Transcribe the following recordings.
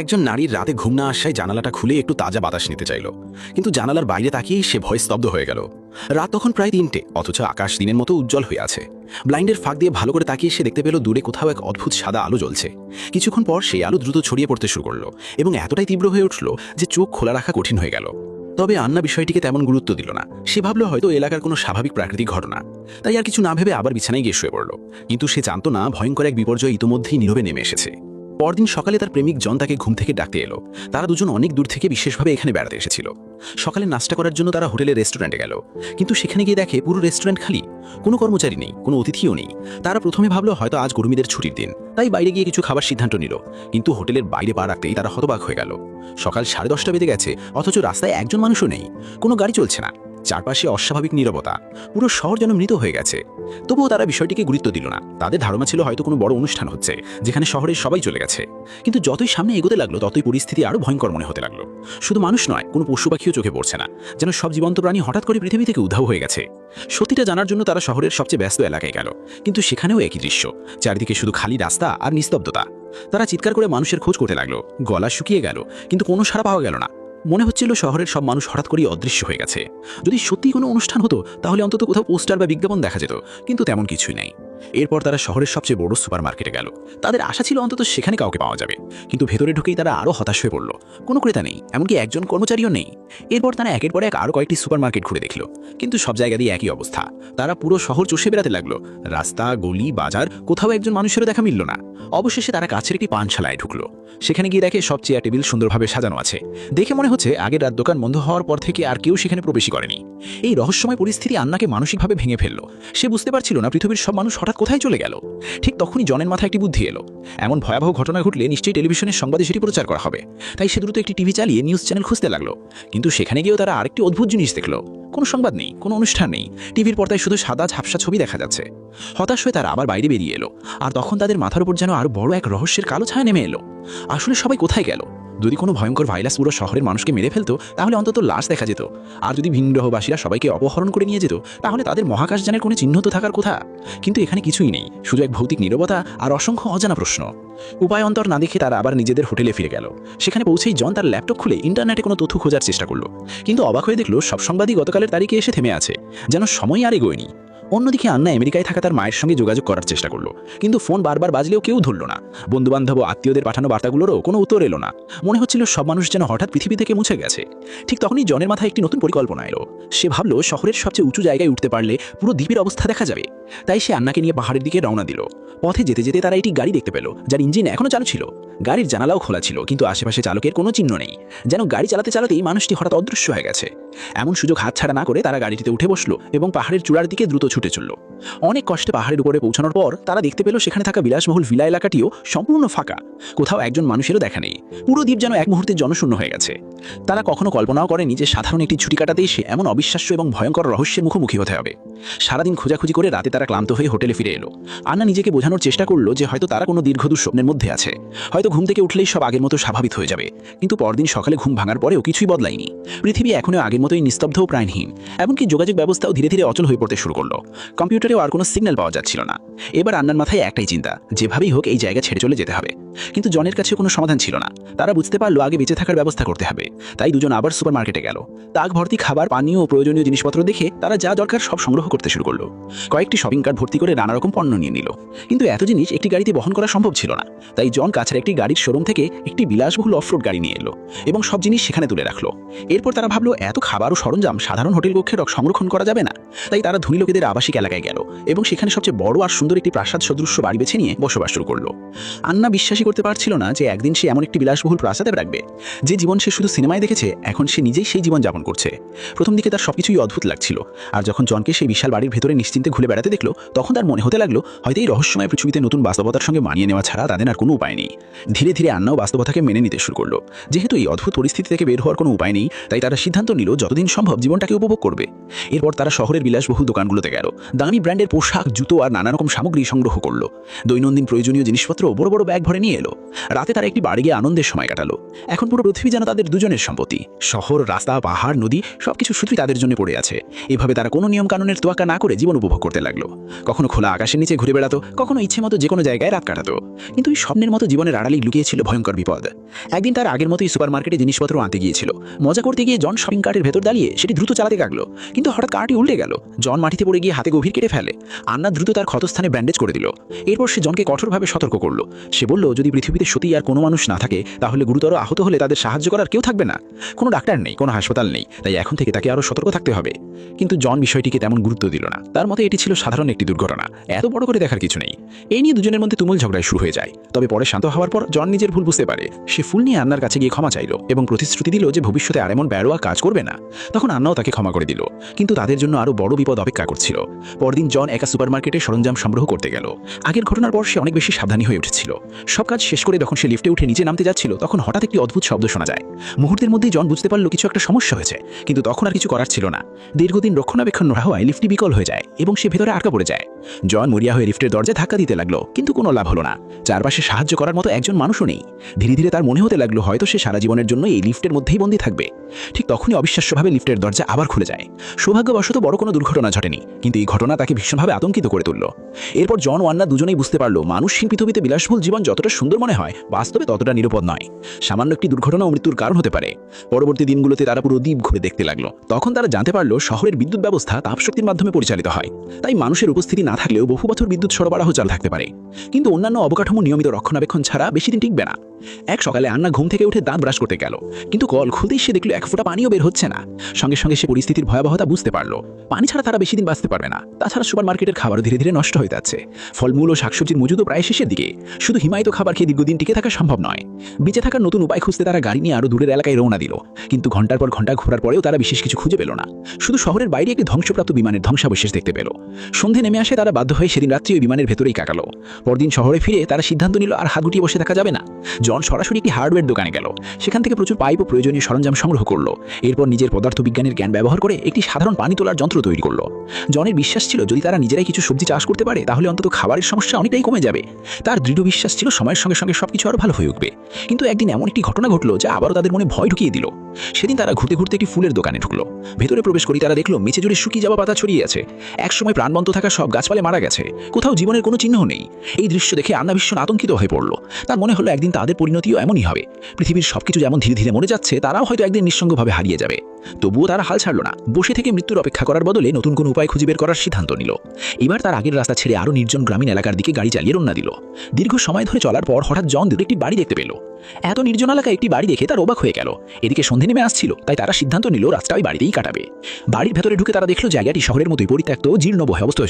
একজন নারীর রাতে ঘুম না আসায় জানালাটা খুলে একটু তাজা বাতাস নিতে চাইল, কিন্তু জানালার বাইরে তাকিয়েই সে ভয় স্তব্ধ হয়ে গেল। রাত তখন প্রায় ৩টে, অথচ আকাশ দিনের মতো উজ্জ্বল হয়ে আছে। ব্লাইন্ডের ফাঁক দিয়ে ভালো করে তাকিয়ে সে দেখতে পেল দূরে কোথাও এক অদ্ভুত সাদা আলো জ্বলছে। কিছুক্ষণ পর সেই আলো দ্রুত ছড়িয়ে পড়তে শুরু করলো এবং এতটাই তীব্র হয়ে উঠল যে চোখ খোলা রাখা কঠিন হয়ে গেল। তবে আন্না বিষয়টিকে তেমন গুরুত্ব দিল না। সে ভাবল হয়তো এলাকার কোনো স্বাভাবিক প্রাকৃতিক ঘটনা, তাই আর কিছু না ভেবে আবার বিছানায় গিয়ে শুয়ে পড়ল। কিন্তু সে জানত না ভয়ঙ্কর এক বিপর্যয় ইতোমধ্যেই নীরবে নেমে এসেছে। পরদিন সকালে তার প্রেমিক জন তাকে ঘুম থেকে ডাকতে এলো। তারা দুজন অনেক দূর থেকে বিশেষভাবে এখানে বেড়াতে এসেছিল। সকালে নাস্তা করার জন্য তারা হোটেলের রেস্টুরেন্টে গেল, কিন্তু সেখানে গিয়ে দেখে পুরো রেস্টুরেন্ট খালি। কোনো কর্মচারী নেই, কোনো অতিথিও নেই। তারা প্রথমে ভাবলো হয়তো আজ কর্মীদের ছুটির দিন, তাই বাইরে গিয়ে কিছু খাবার সিদ্ধান্ত নিল। কিন্তু হোটেলের বাইরে পা রাখতেই তারা হতবাক হয়ে গেল। সকাল 10:30 বেজে গেছে, অথচ রাস্তায় একজন মানুষও নেই, কোনো গাড়ি চলছে না। চারপাশে অস্বাভাবিক নীরবতা, পুরো শহর যেন মৃত হয়ে গেছে। তবুও তারা বিষয়টিকে গুরুত্ব দিল না। তাদের ধারণা ছিল হয়তো কোনো বড় অনুষ্ঠান হচ্ছে, যেখানে শহরের সবাই চলে গেছে। কিন্তু যতই সামনে এগোতে লাগলো ততই পরিস্থিতি আরো ভয়ঙ্কর মনে হতে লাগলো। শুধু মানুষ নয়, কোনো পশু পাখিও চোখে পড়ছে না, যেন সব জীবন্ত প্রাণী হঠাৎ করে পৃথিবী থেকে উধাও হয়ে গেছে। সত্যিটা জানার জন্য তারা শহরের সবচেয়ে ব্যস্ত এলাকায় গেল, কিন্তু সেখানেও একই দৃশ্য। চারিদিকে শুধু খালি রাস্তা আর নিস্তব্ধতা। তারা চিৎকার করে মানুষের খোঁজ করতে লাগলো। গলা শুকিয়ে গেল, কিন্তু কোনো সাড়া পাওয়া গেল না। মনে হচ্ছিল শহরের সব মানুষ হঠাৎ করেই অদৃশ্য হয়ে গেছে। যদি সত্যি কোনো অনুষ্ঠান হতো তাহলে অন্তত কোথাও পোস্টার বা বিজ্ঞাপন দেখা যেত, কিন্তু তেমন কিছুই নেই। এরপর তারা শহরের সবচেয়ে বড় সুপার মার্কেটে গেল। তাদের আশা ছিল অন্তত সেখানে কাউকে পাওয়া যাবে, কিন্তু ভেতরে ঢুকেই তারা আরও হতাশ হয়ে পড়ল। কোনো ক্রেতা নেই, এমনকি একজন কর্মচারীও নেই। এরপর তারা একের পর এক আরও কয়েকটি সুপার মার্কেট ঘুরে দেখল, কিন্তু সব জায়গাতেই একই অবস্থা। তারা পুরো শহর চষে বেড়াতে লাগলো। রাস্তা, গলি, বাজার, কোথাও একজন মানুষেরও দেখা মিলল না। অবশেষে তারা কাছের একটি পানশালায় ঢুকলো। সেখানে গিয়ে দেখে সব চেয়ার টেবিল সুন্দরভাবে সাজানো আছে। দেখে মনে হচ্ছে আগের রাত দোকান বন্ধ হওয়ার পর থেকে আর কেউ সেখানে প্রবেশই করেনি। এই রহস্যময় পরিস্থিতি আন্নাকে মানসিকভাবে ভেঙে ফেলল। সে বুঝতে পারছিল না পৃথিবীর সব মানুষ হঠাৎ কোথায় চলে গেল। ঠিক তখনই জনের মাথায় একটি বুদ্ধি এলো। এমন ভয়াবহ ঘটনা ঘটলে নিশ্চয়ই টেলিভিশনের সংবাদে সেটি প্রচার করা হবে। তাই সে দ্রুত একটি টিভি চালিয়ে নিউজ চ্যানেল খুঁজতে লাগলো। কিন্তু সেখানে গিয়েও তারা আরেকটি অদ্ভুত জিনিস দেখলো। কোনো সংবাদ নেই, কোনো অনুষ্ঠান নেই। টিভির পর্দায় শুধু সাদা ঝাপসা ছবি দেখা যাচ্ছে। হতাশ হয়ে তারা আবার বাইরে বেরিয়ে এলো। আর তখন তাদের মাথার উপর যেন আরো বড় এক রহস্যের কালো ছায়া নেমে এলো। আসলে সবাই কোথায় গেল? যদি কোনো ভয়ঙ্কর ভাইরাস পুরো শহরের মানুষকে মেরে ফেলতো তাহলে অন্তত লাশ দেখা যেত। আর যদি ভিন গ্রহবাসীরা সবাইকে অপহরণ করে নিয়ে যেত তাহলে তাদের মহাকাশযানের কোনো চিহ্ন তো থাকার কথা। কিন্তু এখানে কিছুই নেই, শুধু এক ভৌতিক নীরবতা আর অসংখ্য অজানা প্রশ্ন। উপায় অন্তর না দেখে তারা আবার নিজেদের হোটেলে ফিরে গেল। সেখানে পৌঁছেই জন তার ল্যাপটপ খুলে ইন্টারনেটে কোনো তথ্য খোঁজার চেষ্টা করলো, কিন্তু অবাক হয়ে দেখলো সব সংবাদই গতকালের তারিখে এসে থেমে আছে, যেন সময় আর এগোয়নি। অন্যদিকে আন্না আমেরিকায় থাকা তার মায়ের সঙ্গে যোগাযোগ করার চেষ্টা করলো, কিন্তু ফোন বারবার বাজলেও কেউ ধরল না। বন্ধুবান্ধব ও আত্মীয়দের পাঠানো বার্তাগুলোরও কোনো উত্তর এলো না। মনে হচ্ছিল সব মানুষ যেন হঠাৎ পৃথিবী থেকে মুছে গেছে। ঠিক তখনই জনের মাথায় একটি নতুন পরিকল্পনা এলো। সে ভাবলো শহরের সবচেয়ে উঁচু জায়গায় উঠতে পারলে পুরো দ্বীপের অবস্থা দেখা যাবে। তাই সে আন্নাকে নিয়ে পাহাড়ের দিকে রওনা দিল। পথে যেতে যেতে তারা একটি গাড়ি দেখতে পেল, যার ইঞ্জিন এখনো চালু ছিল। গাড়ির জানালাও খোলা ছিল, কিন্তু আশেপাশে চালকের কোনো চিহ্ন নেই। যেন গাড়ি চালাতে চালাতেই মানুষটি হঠাৎ অদৃশ্য হয়ে গেছে। এমন সুযোগ হাতছাড়া না করে তারা গাড়িটিতে উঠে বসলো এবং পাহাড়ের চূড়ার দিকে দ্রুত ছুটে চলল। অনেক কষ্টে পাহাড়ের উপরে পৌঁছানোর পর তারা দেখতে পেল সেখানে থাকা বিলাসবহুল ভিলা এলাকাটিও সম্পূর্ণ ফাঁকা। কোথাও একজন মানুষেরও দেখা নেই। পুরো দ্বীপ যেন এক মুহূর্তে জনশূন্য হয়ে গেছে। তারা কখনো কল্পনাও করেনি যে সাধারণ একটি ছুটি কাটাতেই সে এমন অবিশ্বাস্য এবং ভয়ঙ্কর রহস্যের মুখোমুখি হতে হবে। সারাদিন খোঁজাখুঁজি করে রাতে তারা ক্লান্ত হয়ে হোটেলে ফিরে এলো। আন্না নিজেকে বোঝানোর চেষ্টা করলো যে হয়তো তারা কোনো দীর্ঘদূর স্বপ্নের মধ্যে আছে। হয়তো ঘুম থেকে উঠলেই সব আগের মতো স্বাভাবিক হয়ে যাবে। কিন্তু পরদিন সকালে ঘুম ভাঙার পরেও কিছুই বদলায়নি। পৃথিবী এখনো আগের মতোই নিস্তব্ধ ও প্রাণহীন। এমনকি যোগাযোগ ব্যবস্থাও ধীরে ধীরে অচল হয়ে পড়তে শুরু করলো। কম্পিউটারেও আর কোনো সিগন্যাল পাওয়া যাচ্ছিল না। এবার আন্নার মাথায় একটাই চিন্তা, যেভাবেই হোক এই জায়গা ছেড়ে চলে যেতে হবে। কিন্তু জনের কাছে কোনো সমাধান ছিল না। তারা বুঝতে পারলো আগে বেঁচে থাকার ব্যবস্থা করতে হবে। তাই দুজন আবার সুপার মার্কেটে গেল। তাক ভর্তি খাবার, পানীয় ও প্রয়োজনীয় জিনিসপত্র দেখে তারা যা দরকার সব সংগ্রহ করতে শুরু করলো। কয়েকটি শপিং কার্ট ভর্তি করে নানা রকম পণ্য নিয়ে নিল। কিন্তু এত জিনিস একটি গাড়িতে বহন করা সম্ভব ছিল না। তাই জন কাছের একটি গাড়ির শোরুম থেকে একটি বিলাসবহুল অফরোড গাড়ি নিয়ে এলো এবং সব জিনিস সেখানে তুলে রাখলো। এরপর তারা ভাবলো এত খাবার ও সরঞ্জাম সাধারণ হোটেল কক্ষে সংরক্ষণ করা যাবে না। তাই তারা ধনী লোকেদের আবাসিক এলাকায় গেল এবং সেখানে সবচেয়ে বড় আর সুন্দর একটি প্রাসাদ সদৃশ্য বাড়ি বেছে নিয়ে বসবাস শুরু করলো। আন্না বিশ্বাসই করতে পারছিল না যে একদিন সে এমন একটি বিলাসবহুল প্রাসাদে রাখবে। যে জীবন সে শুধু সিনেমায় দেখেছে, এখন সে নিজেই সেই জীবন যাপন করছে। প্রথম দিকে তার সবকিছুই অদ্ভুত লাগছিল। আর যখন জনকে সেই বিশাল বাড়ির ভেতরে নিশ্চিন্তে ঘুরে বেড়াতে দেখলো, তখন তার মনে হতে লাগলো হয়তো এই রহস্যময় পৃথিবীতে নতুন বাস্তবতার সঙ্গে মানিয়ে নেওয়া ছাড়া তাদের আর কোনো উপায় নেই। ধীরে ধীরে আন্নাও বাস্তবতাকে মেনে নিতে শুরু করলো। যেহেতু এই অদ্ভুত পরিস্থিতি থেকে বের হওয়ার কোনো উপায় নেই, তাই তারা সিদ্ধান্ত নিল যতদিন সম্ভব জীবনটাকে উপভোগ করবে। এরপর তারা শহরের শহরের বিলাসবহুল দোকানগুলোতে গেল, দামি ব্র্যান্ডের পোশাক, জুতো আর নানা রকম সামগ্রী সংগ্রহ করলো। দৈনন্দিন প্রয়োজনীয় জিনিসপত্র বড় বড় ব্যাগ ভরে নিয়ে এলো। রাতে তারা একটি বাড়ি গিয়ে আনন্দের সময় কাটালো। এখন পুরো পৃথিবী যেন তাদের দুজনের সম্পত্তি। শহর, রাস্তা, পাহাড়, নদী সবকিছু শুধুই তাদের জন্য পড়ে আছে। এভাবে তারা কোনো নিয়ম কানুনের তোয়াক্কা না করে জীবন উপভোগ করতে লাগলো। কখনো খোলা আকাশের নিচে ঘুরে বেড়াতো, কখনো ইচ্ছে মতো যে কোনো জায়গায় রাত কাটাতো। কিন্তু এই স্বপ্নের মতো জীবনের আড়ালেই লুকিয়েছিল ভয়ঙ্কর বিপদ। একদিন তার আগের মতোই সুপারমার্কেটে জিনিসপত্র আনতে গিয়েছিল। মজা করতে গিয়ে জন শপিং কার্টের ভেতর দাঁড়িয়ে সেটি দ্রুত চালাতে লাগলো, কিন্তু হঠাৎ কার্টটি উল্টে গেল। জন মাটিতে পড়ে গিয়ে হাতে গভীর কেটে ফেলে। আন্না দ্রুত তার ক্ষতস্থানে ব্যান্ডেজ করে দিল। এরপর সে জনকে কঠোরভাবে সতর্ক করলো। সে বলল, যদি পৃথিবীতে সত্যিই আর কোনো মানুষ না থাকে, তাহলে গুরুতর আহত হলে তাদের সাহায্য করার কেউ থাকবে না। কোনো ডাক্তার নেই, কোনো হাসপাতাল নেই, তাই এখন থেকে তাকে আরও সতর্ক থাকতে হবে। কিন্তু জন বিষয়টিকে তেমন গুরুত্ব দিল না। তার মতে এটি ছিল সাধারণ একটি দুর্ঘটনা, এত বড় করে দেখার কিছু নেই। এই নিয়ে দুজনের মধ্যে তুমুল ঝগড়ায় শুরু হয়ে যায়। তবে পরে শান্ত হওয়ার পর জন নিজের ভুল বুঝতে পারে। সে ফুল নিয়ে আন্নার কাছে গিয়ে ক্ষমা চাইল এবং প্রতিশ্রুতি দিল যে ভবিষ্যতে আর এমন বেরোয়া কাজ করবে না। তখন আন্নাও তাকে ক্ষমা করে দিল। কিন্তু তাদের জন্য আরও বড় বিপদ অপেক্ষা করছিল। পরদিন জন একা সুপারমার্কেটে সরঞ্জাম সংগ্রহ করতে গেল। আগের ঘটনার পর সে অনেক বেশি সাবধানী হয়ে উঠেছিল। সব কাজ শেষ করে যখন সে লিফটে উঠে নিচে নামতে যাচ্ছিল, তখন হঠাৎ একটি অদ্ভুত শব্দ শোনা যায়। মুহূর্তের মধ্যেই জন বুঝতে পারল কিছু একটা সমস্যা হয়েছে, কিন্তু তখন আর কিছু করার ছিল না। দীর্ঘদিন রক্ষণাবেক্ষণ না হওয়ায় লিফটটি বিকল হয়ে যায় এবং সে ভেতরে আটকা পড়ে যায়। জন মরিয়া হয়ে লিফটের দরজায় ধাক্কা দিতে লাগলো, কিন্তু কোনো লাভ হলো না। চারপাশে সাহায্য করার মতো একজন মানুষও নেই। ধীরে ধীরে তার মনে হতে লাগলো হয়তো সে সারা জীবনের জন্য এই লিফটের মধ্যেই বন্দী থাকবে। ঠিক তখনই অবিশ্বাস্যভাবে লিফটের দরজা আবার খুলে যায়। সৌভাগ্যবশত বড় কোনো দুর্ঘটনা ঘটেনি, কিন্তু এই ঘটনা তাকে ভীষণভাবে আতঙ্কিত করে তুলল। এরপর জন ও আন্না দুজনেই বুঝতে পারল, মানুষহীন পৃথিবীতে বিলাসবহুল জীবন যতটা সুন্দর মনে হয়, বাস্তবে ততটা নিরাপদ নয়। সামান্য একটি দুর্ঘটনা ও মৃত্যুর কারণ হতে পারে। পরবর্তী দিনগুলোতে তারা পুরো দ্বীপ ঘুরে দেখতে লাগলো। তখন তারা জানতে পারল শহরের বিদ্যুৎ ব্যবস্থা তাপশক্তির মাধ্যমে পরিচালিত হয়। তাই মানুষের উপস্থিতি না থাকলেও বহু বছর বিদ্যুৎ সরবরাহ চালু থাকতে পারে। কিন্তু অন্যান্য অবকাঠামো নিয়মিত রক্ষণাবেক্ষণ ছাড়া বেশি দিন টিকবে না। এক সকালে আন্না ঘুম থেকে উঠে দাঁত ব্রাশ করতে গেল, কিন্তু কল খুলতেই সে দেখল এক ফোঁটা পানিও বের হচ্ছে না। সঙ্গে সঙ্গে সে পরিস্থিতির ভয়াবহতা বুঝতে পারল। পানি ছাড়া তারা বেশি দিন বাঁচতে পারবে না। তাছাড়া সুপারমার্কেটের খাবারও ধীরে ধীরে নষ্ট হয়ে যাচ্ছে। ফলমূল ও শাকসবজির মজুদও প্রায় শেষের দিকে। শুধু হিমায়িত খাবার খেয়ে দীর্ঘদিন টিকে থাকা সম্ভব নয়। বেঁচে থাকার নতুন উপায় খুঁজতে তারা গাড়ি নিয়ে আরও দূরের এলাকায় রওনা দিল। কিন্তু ঘন্টার পর ঘন্টা ঘোরার পরেও তারা বিশেষ কিছু খুঁজে পেল না। শুধু শহরের বাইরে একটি ধ্বংসপ্রাপ্ত বিমানের ধ্বংসাবশেষ দেখতে পেল। সন্ধে নেমে আসে, তারা বাধ্য হয়ে সেদিন রাত্রি ওই বিমানের ভেতরেই কাটালো। পরদিন শহরে ফিরে তারা সিদ্ধান্ত নিল আর হাত গুটিয়ে বসে থাকা যাবে না। জন সরাসরি একটি হার্ডওয়্যার দোকানে গেল। সেখান থেকে প্রচুর পাইপ ও প্রয়োজনীয় সরঞ্জাম সংগ্রহ করলো। এরপর নিজের পদার্থবিজ্ঞানের জ্ঞান ব্যবহার করে একটি সাধারণ পানি তোলার যন্ত্র তৈরি করলো। জনের বিশ্বাস ছিল যদি তারা নিজেরাই কিছু সবজি চাষ করতে পারে, তাহলে অন্তত খাবারের সমস্যা অনেকটাই কমে যাবে। তার দৃঢ় বিশ্বাস ছিল সময়ের সঙ্গে সঙ্গে সবকিছু আরো ভালো হয়ে উঠবে। কিন্তু একদিন এমন একটি ঘটনা ঘটলো যা আবারও তাদের মনে ভয় ঢুকিয়ে দিল। সেদিন তারা ঘুরতে ঘুরতে একটি ফুলের দোকানে ঢুকলো। ভেতরে প্রবেশ করি তারা দেখলো মেঝে জুড়ে শুকিয়ে যাওয়া পাতা ছড়িয়ে আছে। একসময় প্রাণবন্ত থাকা সব গাছপালা মারা গেছে, কোথাও জীবনের কোনো চিহ্ন নেই। এই দৃশ্য দেখে আন্না ভীষণ আতঙ্কিত হয়ে পড়ল। তার মনে হলো একদিন তাদের পরিণতিও এমনই হবে। পৃথিবীর সবকিছু যেমন ধীরে ধীরে মরে যাচ্ছে, তারাও হয়তো একদিন নিঃসঙ্গভাবে হারিয়ে যাবে। তবুও তারা হাল ছাড়ল না। বসে থেকে মৃত্যুর অপেক্ষা করার বদলে নতুন কোনো উপায় খুঁজে বের করার সিদ্ধান্ত নিল। এবার তার আগের রাস্তা ছেড়ে আরো নির্জন গ্রামীণ এলাকার দিকে গাড়ি চালিয়ে রওনা দিল। দীর্ঘ সময় ধরে চলার পর হঠাৎ জন দূরে একটি বাড়ি দেখতে পেল। এত নির্জন এলাকায় একটি বাড়ি দেখে তার অবাক হয়ে গেল। এদিকে সন্ধে নেমে আসছিল, তাই তারা সিদ্ধান্ত নিল রাতটা ওই বাড়িতেই কাটাবে। বাড়ির ভেতরে ঢুকে তারা দেখলো জায়গাটি শহরের মতোই পরিত্যক্ত, জীর্ণ বহে অবস্থা।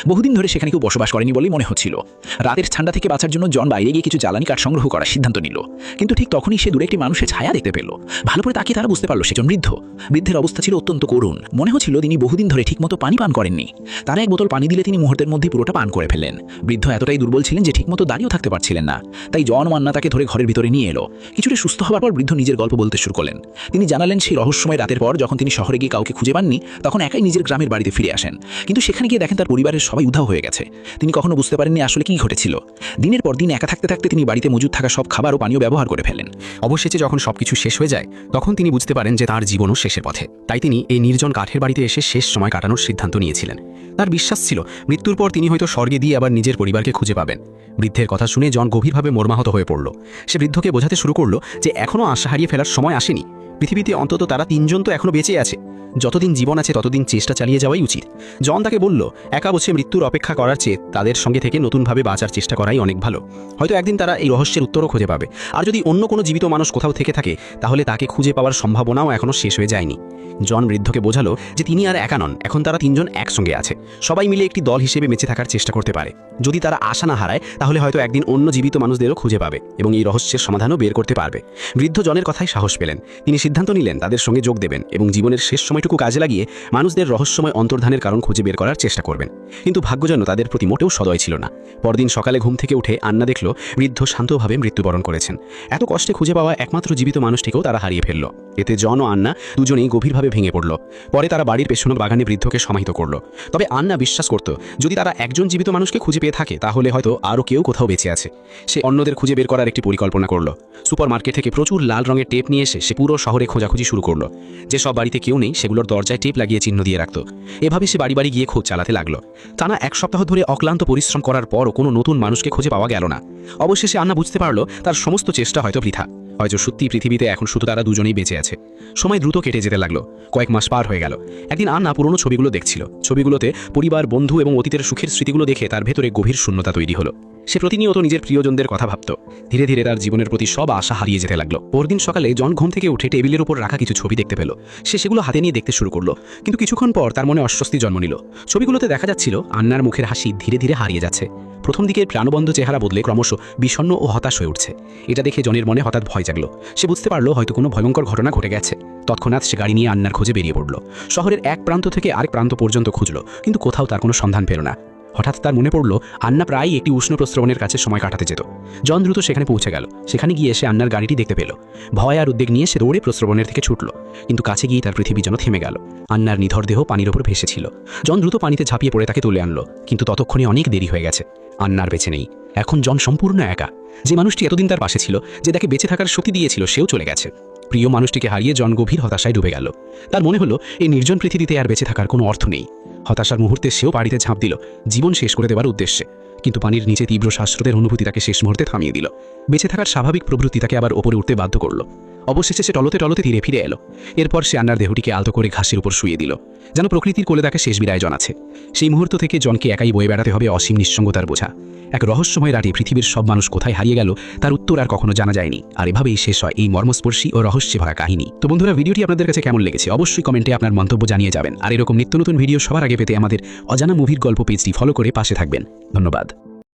বহুদিন ধরে সেখানে কেউ বসবাস করেনি বলেই মনে হচ্ছিল। রাতের ঠান্ডা থেকে বাঁচার জন্য জন বাইরে গিয়ে কিছু জ্বালানি কাঠ সংগ্রহ করার সিদ্ধান্ত নিল। কিন্তু ঠিক তখনই সে দূরে একটি মানুষের ছায়া দেখতে পেল। ভালো করে তাকিয়ে তারা বুঝতে পারল সেজন বৃদ্ধ। বৃদ্ধের অবস্থা ছিল অত্যন্ত করুণ। মনে হচ্ছিল তিনি বহুদিন ধরে ঠিকমতো পানি পান করেননি। তারা এক বোতল পানি দিলে তিনি মুহূর্তের মধ্যে পুরোটা পান করে ফেললেন। বৃদ্ধ এতটাই দুর্বল ছিলেন যে ঠিকমতো দাঁড়িয়েও থাকতে পারছিলেন না। তাই জন ও আন্না তাকে ধরে ঘরের ভিতরে নিয়ে এলো। কিছুটা সুস্থ হওয়ার পর বৃদ্ধ নিজের গল্প বলতে শুরু করলেন। তিনি জানালেন সেই রহস্যময় রাতের পর যখন তিনি শহরে গিয়ে কাউকে খুঁজে পাননি, তখন একাই নিজের গ্রামের বাড়িতে ফিরে আসেন। কিন্তু সেখানে গিয়ে দেখেন তার পরিবারের সবাই উধাও হয়ে গেছে। তিনি কখনো বুঝতে পারেননি আসলে কি ঘটেছিল। দিনের পর দিন একা থাকতে থাকতে তিনি বাড়িতে মজুদ থাকা সব খাবার ও পানীয় ব্যবহার করে ফেলেন। অবশেষে যখন সবকিছু শেষ হয়ে যায়, তখন তিনি বুঝতে পারেন যে তার জীবনও শেষের পথে। তাই তিনি এই নির্জন কাঠের বাড়িতে এসে শেষ সময় কাটানোর সিদ্ধান্ত নিয়েছিলেন। তার বিশ্বাস ছিল মৃত্যুর পর তিনি হয়তো স্বর্গে দিয়ে আবার নিজের পরিবারকে খুঁজে পাবেন। বৃদ্ধের কথা শুনে জন গভীরভাবে মর্মাহত হয়ে পড়ল। সে বৃদ্ধকে বোঝাতে শুরু করলো যে এখনও আশা হারিয়ে ফেলার সময় আসেনি। পৃথিবীতে অন্তত তারা তিনজন তো এখনো বেঁচে আছে। যতদিন জীবন আছে ততদিন চেষ্টা চালিয়ে যাওয়াই উচিত। জন তাকে বলল, একা বসে মৃত্যুর অপেক্ষা করার চেয়ে তাদের সঙ্গে থেকে নতুনভাবে বাঁচার চেষ্টা করাই অনেক ভালো। হয়তো একদিন তারা এই রহস্যের উত্তরও খুঁজে পাবে। আর যদি অন্য কোনো জীবিত মানুষ কোথাও থেকে থাকে, তাহলে তাকে খুঁজে পাওয়ার সম্ভাবনাও এখনও শেষ হয়ে যায়নি। জন বৃদ্ধকে বোঝালো যে তিনি আর একা নন, এখন তারা তিনজন একসঙ্গে আছে। সবাই মিলে একটি দল হিসেবে বেঁচে থাকার চেষ্টা করতে পারে। যদি তারা আশা না হারায়, তাহলে হয়তো একদিন অন্য জীবিত মানুষদেরও খুঁজে পাবে এবং এই রহস্যের সমাধানও বের করতে পারবে। বৃদ্ধ জনের কথায় সাহস পেলেন। তিনি সিদ্ধান্ত নিলেন তাদের সঙ্গে যোগ দেবেন এবং জীবনের শেষ সময়টুকু সময়টুকু কাজে লাগিয়ে মানুষদের রহস্যময় অন্তর্ধানের কারণ খুঁজে বের করার চেষ্টা করবেন। কিন্তু ভাগ্য যেন তাদের প্রতি মোটেও সদয় ছিল না। পরদিন সকালে ঘুম থেকে উঠে আন্না দেখল বৃদ্ধ শান্তভাবে মৃত্যুবরণ করেছেন। এত কষ্টে খুঁজে পাওয়া একমাত্র জীবিত মানুষটিকেও তারা হারিয়ে ফেলল। এতে জন ও আন্না দুজনেই গভীরভাবে ভেঙে পড়ল। পরে তারা বাড়ির পেছনের বাগানে বৃদ্ধকে সমাহিত করল। তবে আন্না বিশ্বাস করত যদি তারা একজন জীবিত মানুষকে খুঁজে পেয়ে থাকে তাহলে হয়তো আরও কেউ কোথাও বেঁচে আছে। সে অন্যদের খুঁজে বের করার একটি পরিকল্পনা করল। সুপারমার্কেট থেকে প্রচুর লাল রঙের টেপ নিয়ে এসে সে পুরো শহরে খোঁজাখুঁজি শুরু করল। যেসব বাড়িতে কেউ নেই সেগুলোর দরজায় টেপ লাগিয়ে চিহ্ন দিয়ে রাখত। এভাবে সে বাড়ি বাড়ি গিয়ে খোঁজ চালাতে লাগলো। টানা 1 সপ্তাহ ধরে অক্লান্ত পরিশ্রম করার পরও কোনো নতুন মানুষকে খুঁজে পাওয়া গেল না। অবশেষে আন্না বুঝতে পারল তার সমস্ত চেষ্টা হয়তো বৃথা। হয়তো সত্যি পৃথিবীতে এখন শুধু তারা দুজনেই বেঁচে আছে। সময় দ্রুত কেটে যেতে লাগলো। কয়েক মাস পার হয়ে গেল। একদিন আন্না পুরনো ছবিগুলো দেখছিল। ছবিগুলোতে পরিবার, বন্ধু এবং অতীতের সুখের স্মৃতিগুলো দেখে তার ভেতরে গভীর শূন্যতা তৈরি হলো। সে প্রতিনিয়ত নিজের প্রিয়জনদের কথা ভাবত। ধীরে ধীরে তার জীবনের প্রতি সব আশা হারিয়ে যেতে লাগলো। পরদিন সকালে জন ঘুম থেকে উঠে টেবিলের উপর রাখা কিছু ছবি দেখতে পেল। সে সেগুলো হাতে নিয়ে দেখতে শুরু করলো। কিন্তু কিছুক্ষণ পর তার মনে অস্বস্তি জন্ম নিল। ছবিগুলোতে দেখা যাচ্ছিল আন্নার মুখের হাসি ধীরে ধীরে হারিয়ে যাচ্ছে। প্রথম দিকের প্রাণবন্ত চেহারা বদলে ক্রমশ বিষণ্ণ ও হতাশ হয়ে উঠছে। এটা দেখে জনের মনে হঠাৎ ভয় জাগলো। সে বুঝতে পারলো হয়তো কোনো ভয়ঙ্কর ঘটনা ঘটে গেছে। তৎক্ষণাৎ সে গাড়ি নিয়ে আন্নার খোঁজে বেরিয়ে পড়ল। শহরের এক প্রান্ত থেকে আরেক প্রান্ত পর্যন্ত খুঁজল, কিন্তু কোথাও তার কোনো সন্ধান পেল না। হঠাৎ তার মনে পড়ল আন্না প্রায়ই একটি উষ্ণ প্রস্রবণের কাছে সময় কাটাতে যেত। জন দ্রুত সেখানে পৌঁছে গেল। সেখানে গিয়ে সে আন্নার গাড়িটি দেখতে পেল। ভয় আর উদ্বেগ নিয়ে সে দৌড়ে প্রস্রবণের থেকে ছুটল, কিন্তু কাছে গিয়ে তার পৃথিবী যেন থেমে গেল। আন্নার নিথর দেহ পানির ওপর ভেসেছিল। জন দ্রুত পানিতে ঝাঁপিয়ে পড়ে তাকে তুলে আনলো, কিন্তু ততক্ষণে অনেক দেরি হয়ে গেছে। আন্নার বেঁচে নেই। এখন জন সম্পূর্ণ একা। যে মানুষটি এতদিন তার পাশে ছিল, যে তাকে বেঁচে থাকার শক্তি দিয়েছিল, সেও চলে গেছে। প্রিয় মানুষটিকে হারিয়ে জন গভীর হতাশায় ডুবে গেল। তার মনে হলো এই নির্জন পৃথিবীতে আর বেঁচে থাকার কোনো অর্থ নেই। হতাশার মুহূর্তে সেও পানিতে ঝাঁপ দিল, জীবন শেষ করে দেওয়ার উদ্দেশ্যে। কিন্তু পানির নিচে তীব্র শ্বাসরোধের অনুভূতি তাকে শেষ মুহূর্তে থামিয়ে দিল। বেঁচে থাকার স্বাভাবিক প্রবৃত্তি তাকে আবার ওপরে উঠতে বাধ্য করল। অবশেষে সে টলতে টলতে ধীরে ফিরে এলো। এরপর সে আন্নার দেহটিকে আলতো করে ঘাসের উপর শুয়ে দিল, যেন প্রকৃতির কোলে তাকে শেষ বিদায় জানাচ্ছে। সেই মুহূর্ত থেকে জনকে একাই বয়ে বেড়াতে হবে অসীম নিঃসঙ্গতার বোঝা। এক রহস্যময় রাতে পৃথিবীর সব মানুষ কোথায় হারিয়ে গেল তার উত্তর আর কখনো জানা যায়নি। আর এভাবেই শেষ হয় এই মর্মস্পর্শী ও রহস্যে ভরা কাহিনী। তো বন্ধুরা, ভিডিওটি আপনাদের কাছে কেমন লেগেছে অবশ্যই কমেন্টে আপনার মন্তব্য জানিয়ে যাবেন। আর এরকম নিত্য নতুন ভিডিও সবার আগে পেতে আমাদের অজানা মুভির গল্প পেজটি ফলো করে পাশে থাকবেন। ধন্যবাদ।